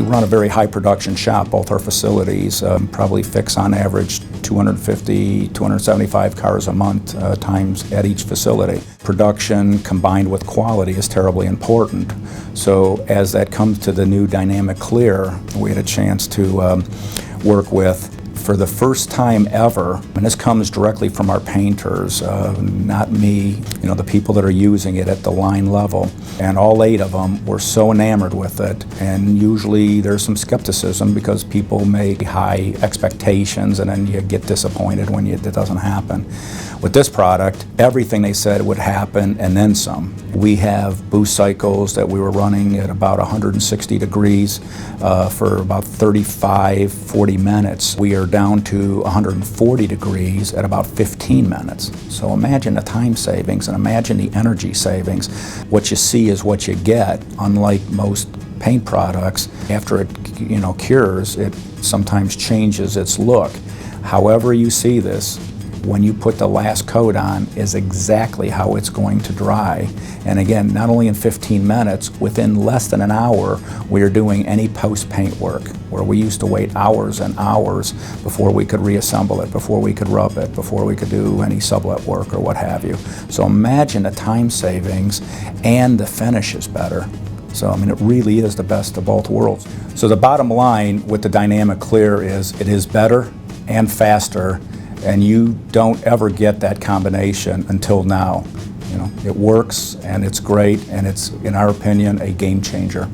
run a very high production shop. Both our facilities probably fix on average 250, 275 cars a month times at each facility. Production combined with quality is terribly important. So as that comes to the new Dynamic Clear, we had a chance to work with, for the first time ever, and this comes directly from our painters, not me, the people that are using it at the line level, and all 8 of them were so enamored with it. And usually there's some skepticism because people make high expectations and then you get disappointed when it doesn't happen. With this product, everything they said would happen and then some. We have boost cycles that we were running at about 160 degrees for about 35, 40 minutes. We are down to 140 degrees at about 15 minutes. So imagine the time savings and imagine the energy savings. What you see is what you get. Unlike most paint products, after it cures, it sometimes changes its look. However you see this, when you put the last coat on is exactly how it's going to dry. And again, not only in 15 minutes, within less than an hour, we are doing any post-paint work, where we used to wait hours and hours before we could reassemble it, before we could rub it, before we could do any sublet work or what have you. So imagine the time savings, and the finish is better. So it really is the best of both worlds. So the bottom line with the Dynamic Clear is it is better and faster, and you don't ever get that combination until now. It works and it's great, and it's, in our opinion, a game changer.